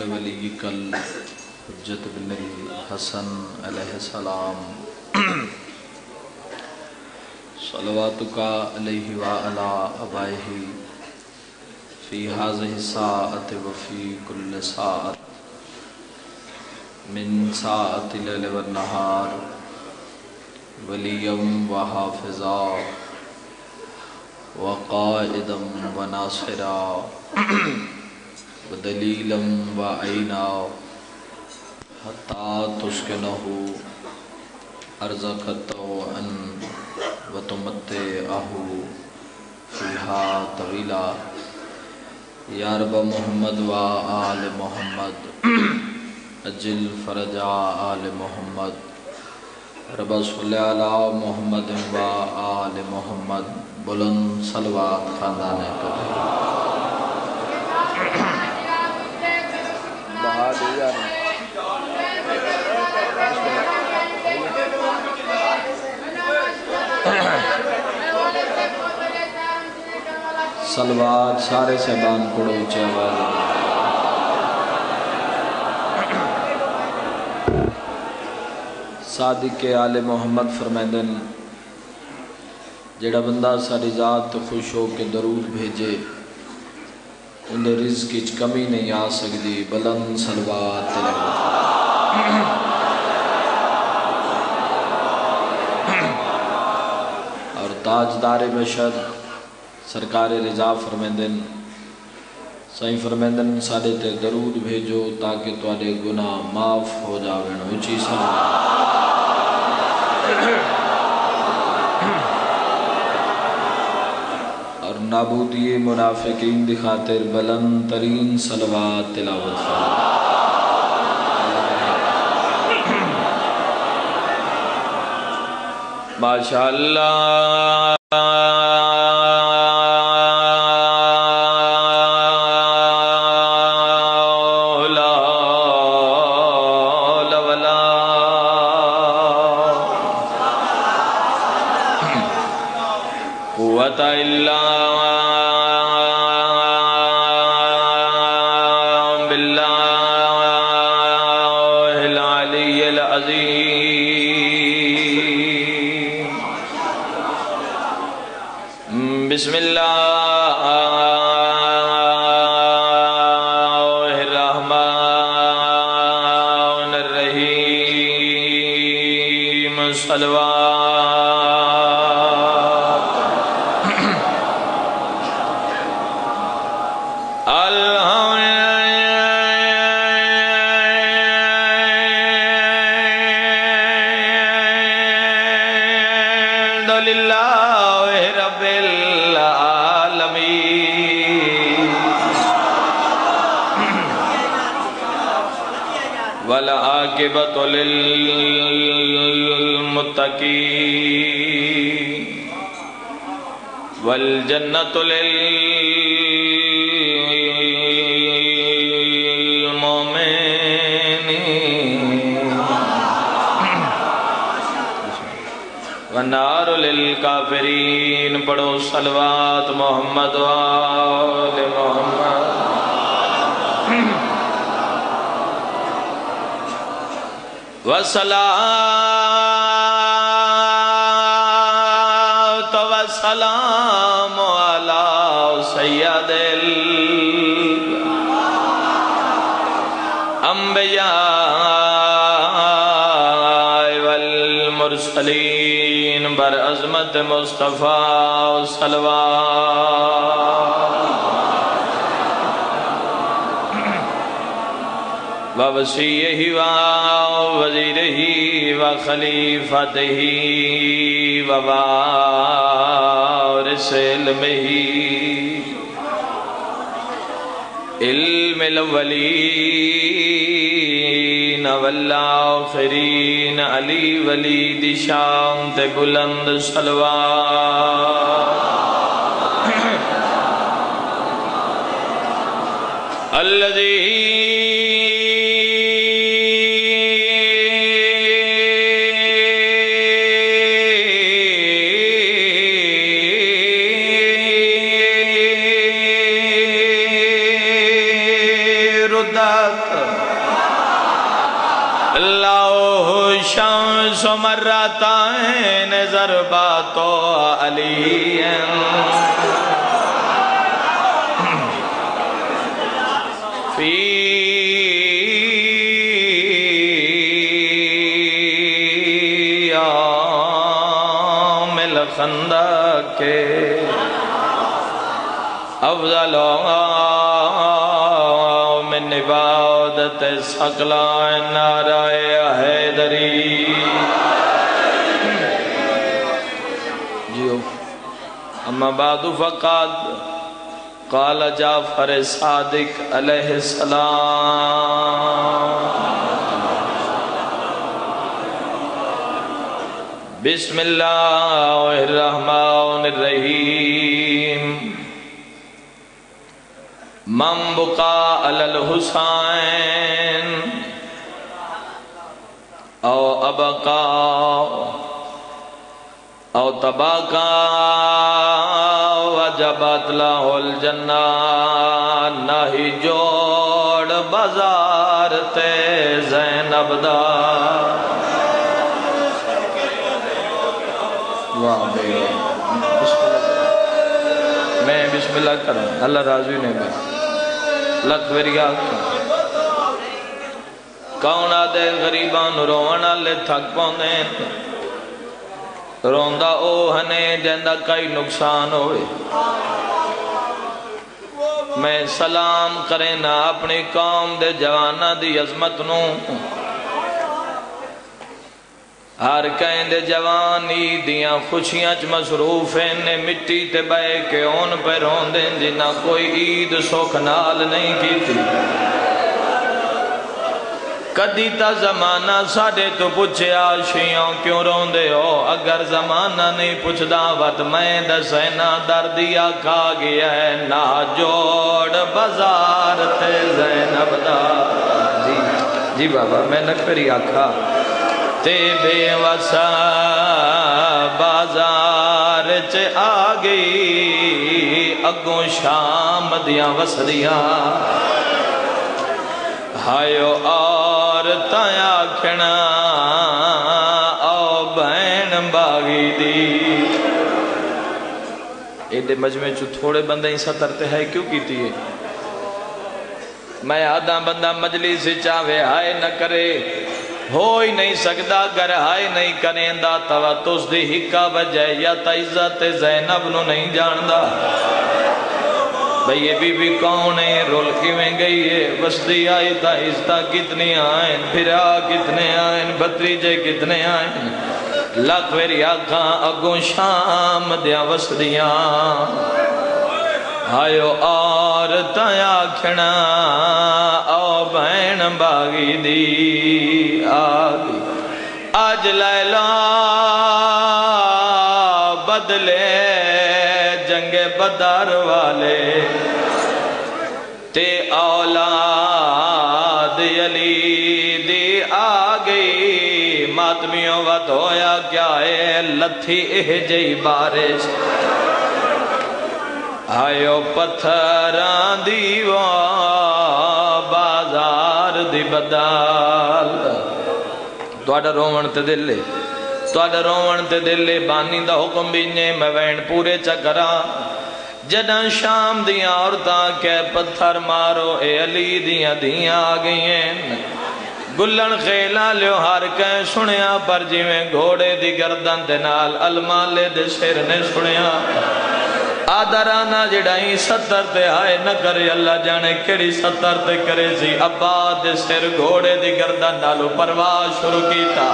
لوليك الحجة بن الحسن عليه السلام صلواتك عليه وعلى آبائه في هذه الساعة وفي كل ساعة من ساعة الليل والنهار وليا وحافظا وقائدا وناصرا ودليلا وعينا حتى تسكنه أرزك طوعا وتمتعه فيها طويلا يا رب محمد وآل محمد اجل فرج آل محمد رب صلی علی محمد وآل محمد بلند صلوات خاندان کرے صلوات سارے صحبان پڑھو اونچی آواز صادق آل محمد فرمائدن جڑا بندہ ساری ذات خوش ہو کے درود بھیجے انہیں رزق کی کمی نہیں آ سکتی بلند صلوات اور تاجدار بشر سرکار رضا فرمائدن سائیں فرمائدن سارے تے درود بھیجو تاکہ تواڈے گناہ معاف ہو جاویں اونچی صلوات اور نابودی منافقین دی خاطر بلند ترین صلوات تلاوت فرمائیں ماشاءاللہ بسم اللہ الرحمن الرحیم صلوات الحمدللہ رب والعاقبۃ للمتقین والجنۃ للمؤمنین والنار للکافرین پڑھو صلوات محمد وآل محمد والصلاة والسلام على سيد الأنبياء والمرسلين برعظمت مصطفى صلوات ووصیہ ووزیرہ وخلیفتہ ووارث علمہ علم الاولین والآخرین علی ولید شام تے بلند صلوات الذی لاؤ شمس مرتين ضربات علي في يوم الخندق افضل من عبادت ثقلان نعرہ حیدری جیو اما بعد فقط قال جعفر صادق علیہ السلام بسم اللہ الرحمن الرحیم من بقى على الحسين او ابقى او تبقى وجبت له الجنہ نہیں جوڑ بازار تے زینب دا میں بسم اللہ کروں اللہ راضی نے میں لکھ ویریا کون آدھے غریبان رونا لے تھک پوندے روندہ او ہنے جندہ کئی نقصان ہوئے میں سلام کریں نا اپنی قوم دے جوانہ دی عظمت نو ہر کہیں دے جوانی دیاں خوشیاں چ مصروف ہیں نے مٹی تے بے کے اون پہ روندیں جنہ کوئی عید سوکھ نال نہیں کی تھی کدی تا زمانہ ساڑے تو پوچھے آشیوں کیوں روندے ہو اگر زمانہ نہیں پوچھ دعوت میں دسینا دردیا کھا گیا ہے نہ جوڑ بازار تے زینب دا جی بابا میں نکری آکھا تے بے وسا بازار چ آگئی اگوں شام دیاں وسدیاں ہائیو اور تایا کھنا او بین باغی دی ایڈے مجمع چو تھوڑے بندہ ہی سترتے ہیں کیوں کیتی ہے میں آدھا بندہ مجلس سے چاہوے ہائے نہ کرے ہو ہی نہیں سکتا گر ہائے نہیں کریں دا توا تس دی حقہ وجہ یا تا عزت زینب نو نہیں جاندہ بھئی یہ بی کون ہے رول کیویں گئی ہے وسدی آئی تا عزتہ کتنی آئیں پھرا کتنے آئیں بھتریجے کتنے آئیں لکھ ویری آکھاں اگوں شام دیا وسدیاں آئیو اور تایا کھنا او بین باغی دی آگی آج لیلا بدلے جنگ بدر والے تے اولاد علی دی آگئی ماتمیوں وقت ہویا کیا ہے لتھی احجی بارش آئیو پتھران دیوا بازار دی بدال توڑا رومن تے دلے توڑا رومن تے دلے بانی دا حکم بینے میں وین پورے چکرا جدہ شام دیاں عورتاں کے پتھر مارو اے علی دیاں دیاں آگئی ہیں گلن خیلہ لیو ہر کہیں سنیا پر جی میں گھوڑے دی گردن دنال المالے دے سر نے سنیا آدھرانا جڑائیں ستر تے آئے نہ کرے اللہ جانے کڑی ستر تے کرے سی عباد سر گھوڑے دی گردن نالو پرواز شروع کیتا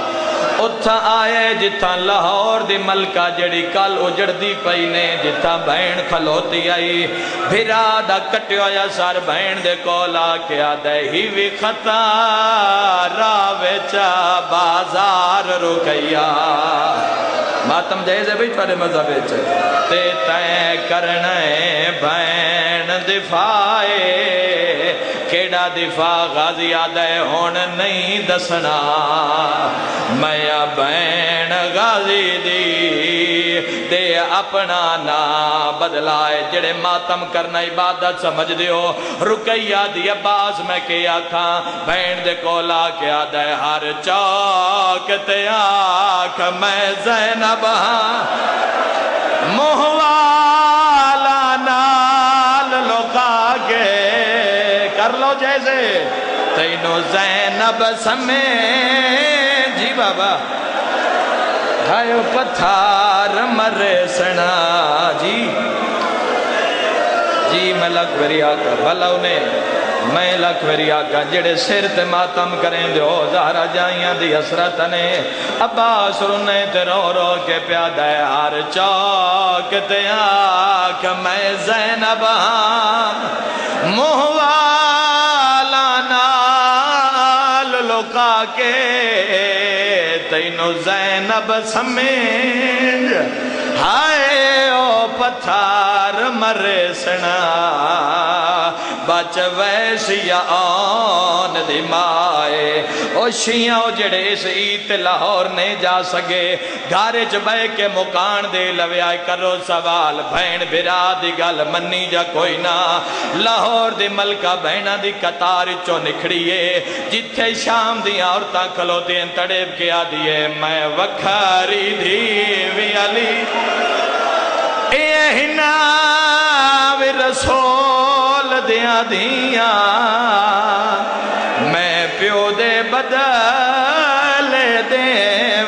اتھا آئے جتھا لاہور دی ملکہ جڑی کل اجڑ دی پہینے جتھا بہن کھلوتی آئی بھیرا دا کٹیو یا سار بہن دے کولا کیا دے ہی وی خطا راوچا بازار رکیا ماتم جائزے بھی چھوڑے مذہب چھے تے تے کرنے بین دفاعے کیڑا دفاع غازی آدھے ہون نہیں دسنا میں بین غازی دی دے اپنا نا بدلائے جڑے ماتم کرنا عبادت سمجھ دیو رقیہ دی عباس میں کیا کھا بین دے کولا کیا دے ہر چاک تے آکھ میں زینب مہوالا نال لوکا کے کر لو جیسے تینو زینب سمیں جی بابا ہائے پتھار مرے سنا جی جی میں لکھ وری آقا بھلا انہیں میں لکھ وری آقا جڑے سر تے ماتم کریں دے ہو زہرہ جائیاں دی حسرت نے عباس رونے تے رو رو کے پیادہ ہے ہر چاک تے آکھ میں زینب مہوالا نال لوکا کے تینو زینب سمجھ ہائے او پتھار مرے سنا بچ ویسیا آن دی مائے او شیعہ جڑے اس عید لاہور نے جا سکے گھارج بے کے مکان دے لوے آئے کرو سوال بھین بھرا دی گل منی جا کوئی نا لاہور دی ملکہ بھینہ دی قطار چو نکھڑیے جتھے شام دی عورتاں کھلوتے ہیں تڑیب کیا دیئے میں وکھاری دھیوی علی ایہنا وی رسول دیا دیا میں پیو دے بدل دے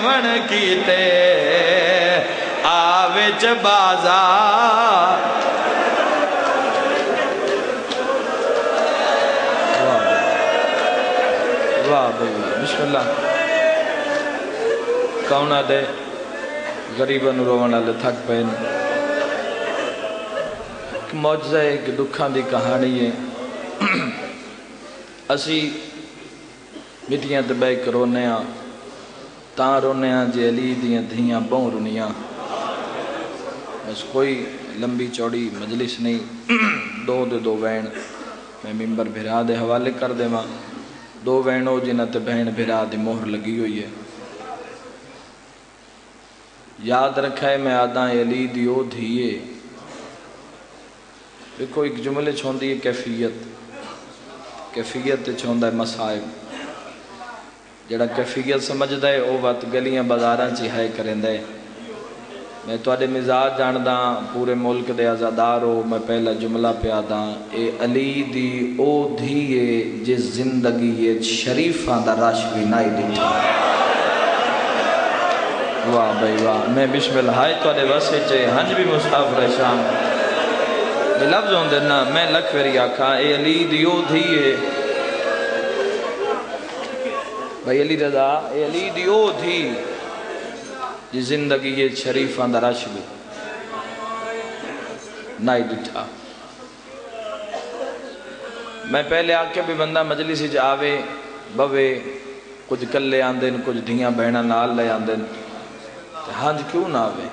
ون کیتے آوچ بازار واہ بسم اللہ کونہ دے غریبن روان والے تھک پہن موجزہ ایک دکھان دی کہانی ہے اسی مٹیاں دبائی کرونے ہاں تاں رونے ہاں جے علی دیاں دھیاں بہن رونیاں بس کوئی لمبی چوڑی مجلس نہیں دو وین میں ممبر بھرا دے حوالے کر دے ماں دو وینوں جنہ تے بہن بھرا دے مہر لگی ہوئی ہے یاد رکھا ہے میں آدھاں علی دیو دھیے دیکھو ایک جملے چھوندی ہے کیفیت چھوندہ ہے مسائب جڑا کیفیت سمجھ دے او وقت گلیاں بازاراں چی ہے کریں دے میں تو آدھے مزاج جاندہ پورے ملک دے ازادارو میں پہلا جملہ پیاداں اے علی دی او دھیے جس زندگی شریفاں دا راشوی نائی دیتا واہ بھائی واہ میں بسم اللہ ہائی تو آدھے وسے چے ہنج بھی مسافر شام لفظ ہوں دینا میں لکھ ویری آکھا اے علی دیو دھیے بھائی علی رضا اے علی دیو دھی جی زندگی یہ شریف اندراش بھی نائی ڈٹھا میں پہلے آکے بھی بندہ مجلسی جاوے بوے کچھ کلے آندن کچھ دھیاں بہنہ نال لے آندن ہانج کیوں نہ آوے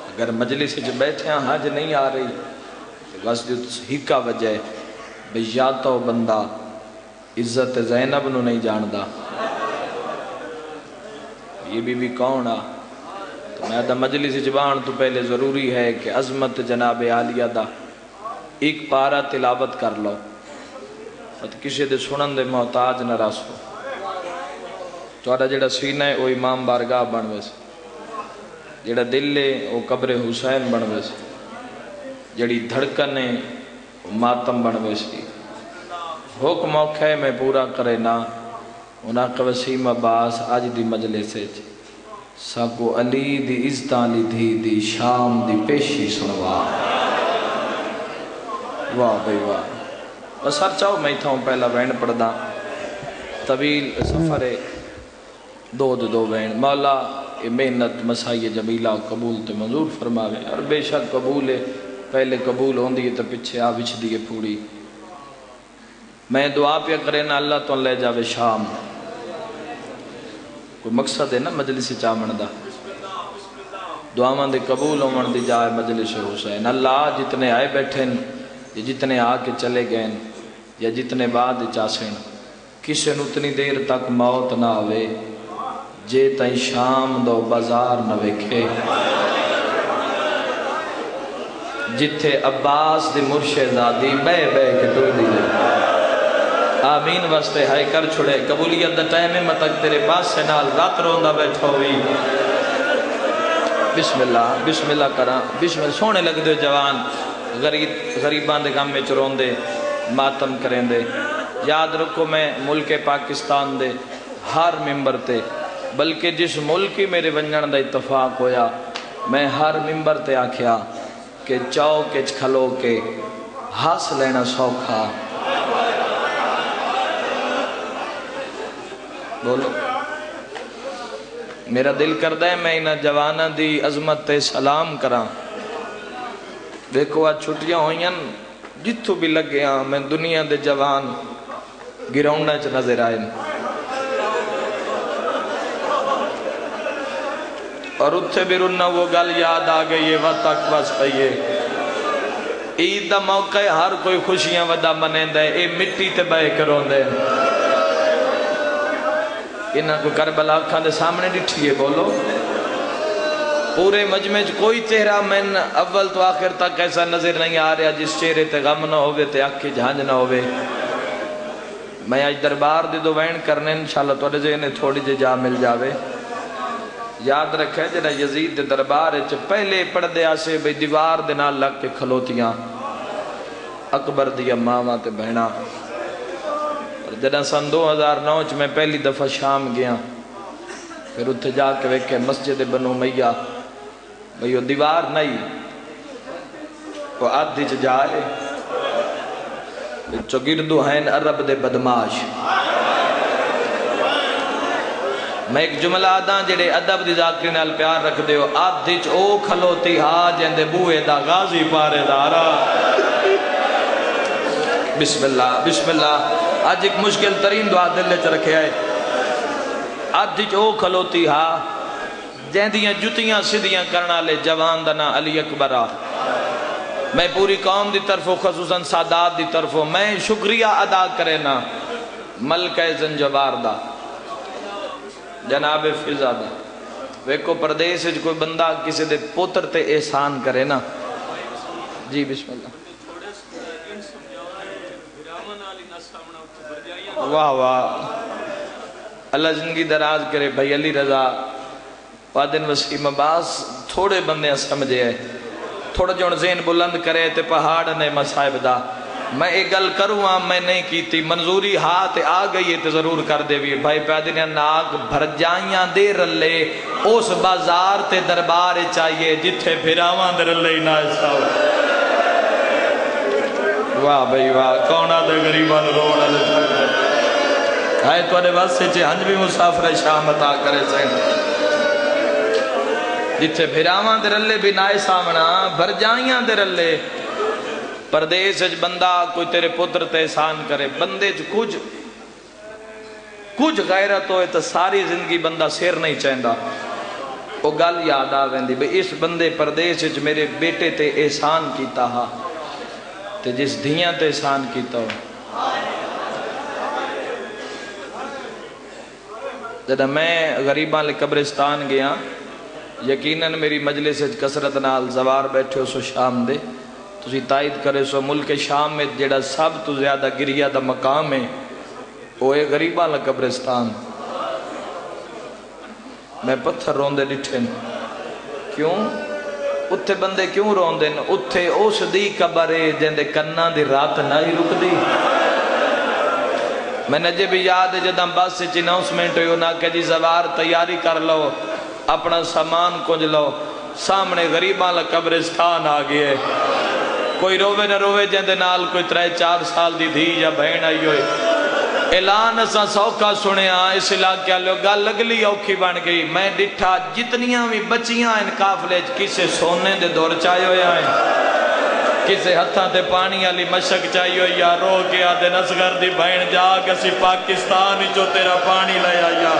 اگر مجلسی جو بیٹھے ہیں ہانج نہیں آ رہی بس جو ہی کا وجہ ہے بے یاتا ہو بندہ عزت زینب نو نہیں جاندہ یہ بھی کون آ تو میں دا مجلس جبان تو پہلے ضروری ہے کہ عظمت جناب عالیہ دا ایک پارا تلاوت کر لو تو کسی دے سنن دے محتاج نہ راسو چوڑا جڑا سینہ ہے وہ امام بارگاہ بنوے سے جڑا دل لے وہ قبر حسین بنوے سے جڑی دھڑکن ہے وہ ماتم بنوے سے حکم موقع میں پورا کرے نا انہاں کا وسیم عباس آج دی مجلس ہے ساکو علی دی عزتان لی دھی دی شام دی پیشی سنوا واہ بھئی واہ بس ہر چاہو میں تھا ہوں پہلا وین پڑھدا طویل سفر دو وین مولا محنت مسائی جمیلہ قبول تے منظور فرماوے اور بے شک قبول ہے پہلے قبول ہوں دیئے تو پچھے آوچ دیئے پوری میں دعا پہ کریں اللہ تو لے جاوے شام کوئی مقصد ہے نا مجلس چامن دا دعا مندی قبول ہوں دی جائے مجلس حسین اللہ جتنے آئے بیٹھیں جتنے آ کے چلے گئے یا جتنے بعد چاسن کسے نو اتنی دیر تک موت نہ آوے جے تائیں شام دو بازار نہ ویکھے جتھے عباس دی مرشدادی بے کے ٹوئی دی دے آمین واسطے ہائے کر چھڑے قبولیت دا ٹائم میں تک تیرے پاس سے نال رات روندہ بیٹھا ہوئی بسم اللہ کرا بسم اللہ سونے لگ دے جوان غریبان دے غم میں چرون دے ماتم کریں دے یاد رکھو میں ملک پاکستان دے ہر ممبر تے بلکہ جس ملکی میرے ونجن دا اتفاق ہویا میں ہر ممبر تے آکھیا کہ چوک کھلو کے ہس لینا سوکھا بولو میرا دل کردہ ہے میں انہا جوانہ دی عظمت تے سلام کراں دیکھو آج چھٹیاں ہوئیں جتھو بھی لگے ہاں میں دنیا دے جوان گراؤنڈا چ نظر آئیں اور اتھے بھی رنہ وہ گل یاد آگئی یہ وقت بس پئیے عید دا موقع ہے ہر کوئی خوشیاں ودا منیں دے اے مٹی تے بے کروں دے انہاں کو کربلا کھاں دے سامنے ڈٹھئے بولو پورے مجمع کوئی چہرہ میں اول تو آخر تک ایسا نظر نہیں آ رہا جس چہرے تے غم نہ ہوئے تے اکھی جھانج نہ ہوئے میں آج دربار دے دو وین کرنے انشاءاللہ توڑے ذہنے تھوڑی جے جا مل جاوے یاد رکھے جنہ یزید دے دربار پہلے پڑھ دے آسے بھئی دیوار دے نال لگ کے کھلوتیاں اکبر دیا ماما تے بہنا جنہ سن 2009 میں پہلی دفعہ شام گیا پھر اتھے جا کے ویکھے مسجد بنو میہ بھئی وہ دیوار نہیں وہ آدھی چ جائے چگردو ہیں عرب دے بدماش میں ایک جملہ آدھاں جڑے ادب دی ذاکری نال پیار رکھ دے ہو آدھی چ او کھلوتی ہا جندے بوئے دا غازی پارے دارا بسم اللہ آج ایک مشکل ترین دعا دل چ رکھے آئے آدھی چ او کھلوتی ہا جہندیاں جتیاں سدیاں کرنا لے جوان دنا علی اکبرہ میں پوری قوم دی طرف خصوصاً سادات دی طرف میں شکریہ ادا کرے نا ملکہ زنجبار دا جناب فضا دا ویکو پردیس ہے کوئی بندہ کسی دے پوتر تے احسان کرے نا جی بسم اللہ واہ واہ اللہ زندگی دراز کرے بھائی علی رضا وادن وسیم عباس تھوڑے بندے سمجھے ہیں تھوڑا جون ذہن بلند کرے تے پہاڑ نے مصائب دا میں ایک گل کروں میں نہیں کی تھی منظوری ہاتھ آ گئی ہے تے ضرور کر دے بھی بھائی پیادنے ناک بھر جائیاں دے رلے اس بازار تے دربار چاہیے جتھے پھراواں دے رلے ہی نہ ایسا ہو واہ بھائی واہ کونا دے غریبان روڑا دے آئے تو اڈے بس سے چھے ہنج بھی مسافر شام عطا کرے سین جتھے پھراواں دے رلے بھی نائے سامنا بھر جائیاں دے رلے پردیس اج بندہ کوئی تیرے پتر تے احسان کرے بندے کچھ غیرت ہوئے تو ساری زندگی بندہ سیر نہیں چاہندہ وہ گل یاد آویں دی بھئی اس بندے پردیس اج میرے بیٹے تے احسان کیتا ہا تے جس دھیاں تے احسان کیتا ہو جدہ میں غریبان لے قبرستان گیا یقیناً میری مجلس کسرت نال زوار بیٹھے ہو سو شام دے تسی تائید کرے سو ملک شام میں جڑا سب تو زیادہ گریہ دا مقام ہے وہ ہے غریبان لے قبرستان میں پتھر روندے ڈٹھن کیوں اتھے بندے کیوں روندے اتھے اس دی قبرے جندے کنہ دی رات نہیں رک دی میں نے بھی یاد ہے جدہ بس سے اناؤنسمنٹ ہوئی ہونا کہ جی زوار تیاری کر لو اپنا سامان کنج لو سامنے غریباں لے قبرستان آگئے کوئی روے نہ روے جندے نال کوئی 3-4 سال دی دھی یا بہن آئی ہوئی اعلان اساں سوکھا سنے اس علاقے لو گل لگلی اوکھی بن گئی میں ڈٹھا جتنیاں بھی بچیاں ان قافلے کسے سونے دے دور چاہے ہوئے آئیں کسے ہتھاں تے پانی علی مشک چاہیے ہوئی یا رو کے آدھے نسگر دی بہن جا کسی پاکستان جو تیرا پانی لے آیا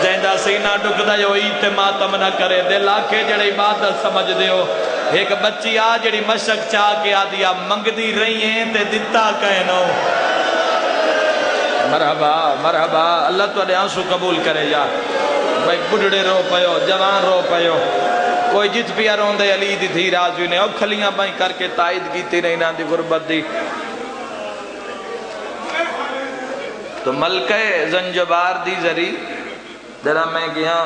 جہندہ سینہ ڈک دا جو ایتے ماتم نہ کرے دل آکے جڑے عبادت سمجھ دے ہو ایک بچی آ جڑی مشک چاہ کے آدھیا منگ دی رہی ہیں تے دتا کہنو مرحبا مرحبا اللہ تو آنسو قبول کرے یار بھائی بڑھڑے رو پیو جوان رو پیو کوئی جت پیا روندے علی دی تھی راضی نے اب کھلیاں بائیں کر کے تائید کیتی نہیں نا دی غربت دی تو ملکہ زنجبار دی ذری درہ میں گیا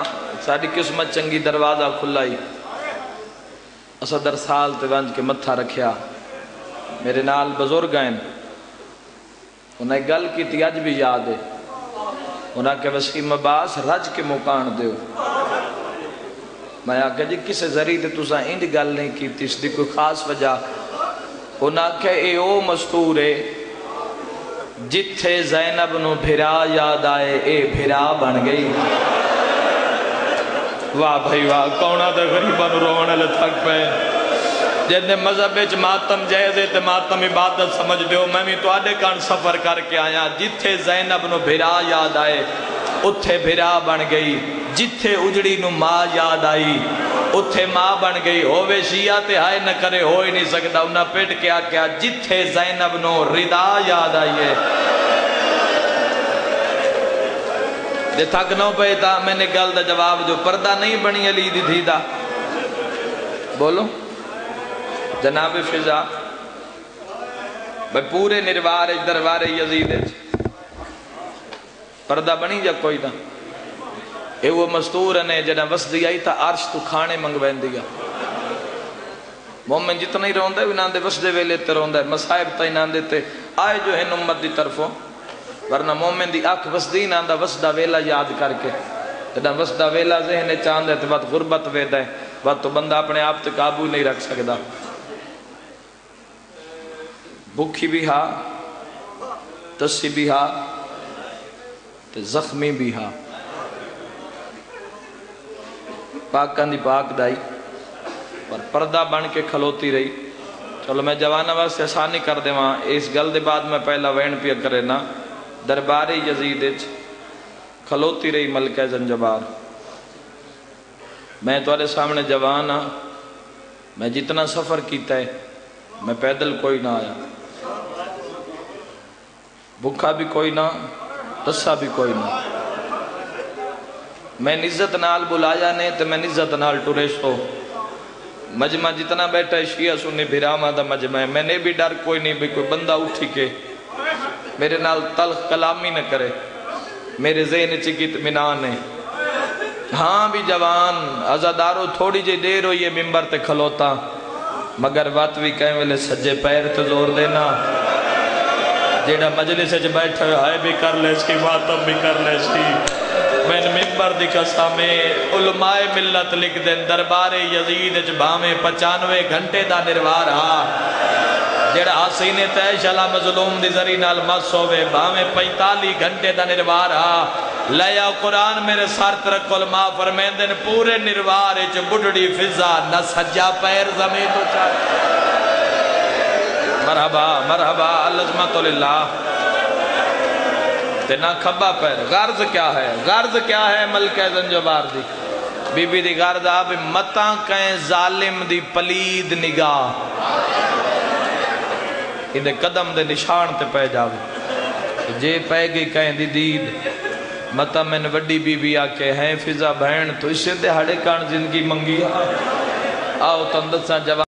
ساڑھی قسمت چنگی دروازہ کھلائی اسا در سال تے ونج کے متھا رکھیا میرے نال بزرگ ہیں انہیں گل کی تھی اج بھی یاد ہے انہیں کہ وسیم عباس رج کے مکان دیو میں آکھا جی کسے ذریعے تُسا انڈ گل نہیں کی تھی اس دی کوئی خاص وجہ انہیں کہ اے او مستور ہے جتھے زینب نو بھرا یاد آئے اے بھرا بن گئی واہ بھائی واہ کونا دے غریبان رونے لے تھک پہ جیدے مذہب اچ ماتم جائزے تے ماتم عبادت سمجھ دیو میں بھی تو آڈے کان سفر کر کے آیا جتھے زینب نو بھرا یاد آئے اتھے بھرا بن گئی جتھے اجڑی نو ماں یاد آئی اتھے ماں بن گئی ہووے شیعہ تے ہائے نہ کرے ہو ہی نہیں سکتا انہاں پیٹ کیا کیا جتھے زینب نو رضا یاد آئیے دے تھک نو پہ تا میں نے گل دا جواب جو پردہ نہیں بنی علی دی تھی دا بولو جناب فضا بھئی پورے نروار دربار یزید پردہ بنی جا کوئی دا اے وہ مستور نے جنہ وسدی آئی تا عرش تو کھانے منگوین دیا مومن جتنا ہی روندہ ہے وہ ناندے وسدے ویلے تے روندہ ہے مسائب تا ہی ناندے تے آئے جو ہے امت دی طرفوں ورنہ مومن دی آنکھ وسدی ناندہ وسدہ ویلہ یاد کر کے جنہ وسدہ ویلہ ذہن چاند ہے تو بات غربت وید ہے بات تو بندہ اپنے آپ تے قابو نہیں رکھ سکتا بکھی بھی ہاں تسی بھی ہاں تے زخمی بھی ہاں پاکان دی پاک دائی اور پردہ بن کے کھلوتی رہی چلو میں جوانہ واسے آسانی کر دے وہاں اس گل دے بعد میں پہلا وین پیا کرے نا دربار یزید کھلوتی رہی ملکہ زنجبار میں تو آلے سامنے جوان ہاں میں جتنا سفر کیتا ہے میں پیدل کوئی نہ آیا بھکھا بھی کوئی نہ تسا بھی کوئی نہ میں نزت نال بلایا نہیں تو میں نزت نال ٹوریشو مجمع جتنا بیٹھا ہے شیعہ سنی بھراما دا مجمع ہے میں نے بھی ڈر کوئی نہیں بھی کوئی بندہ اٹھی کے میرے نال تلخ کلامی نہ کرے میرے ذہن چکی اطمینان ہے ہاں بھی جوان عزادارو تھوڑی جی دیر ہوئی ہے ممبر تے کھلوتا مگر بات بھی کہیں ویلے سجے پیر تے زور دینا جیڑا مجلس اچھ بیٹھا ہے ہائے بھی کر لے سی باتم بھی کر لے سی میں ممبر دی قسمے علماء ملت لکھ دیں دربار یزید اچھ بھامے 95 گھنٹے دا نروار ہاں جیڑا حسین تیش اللہ مظلوم دی ذری نال مس ہوئے بھامے 45 گھنٹے دا نروار ہاں لیا قرآن میرے سار ترک علماء فرمین دن پورے نروار اچھ بڑھڑی فضا نہ سجا پیر زمین تو چاہے مرحبا مرحبا العظمت للہ تے نہ کھبا پیر غرض کیا ہے غرض کیا ہے ملکہ زنجبار دی بی بی دی غرض آپ متاں کہیں ظالم دی پلید نگاہ اندھے قدم دے نشان تے پہ جاوے جے پہ گئی کہیں دی دید متاں میں وڈی بی بی آکے ہیں فضا بہن تو اس سے دے ہڑے کان زندگی منگی آؤ تندساں جواب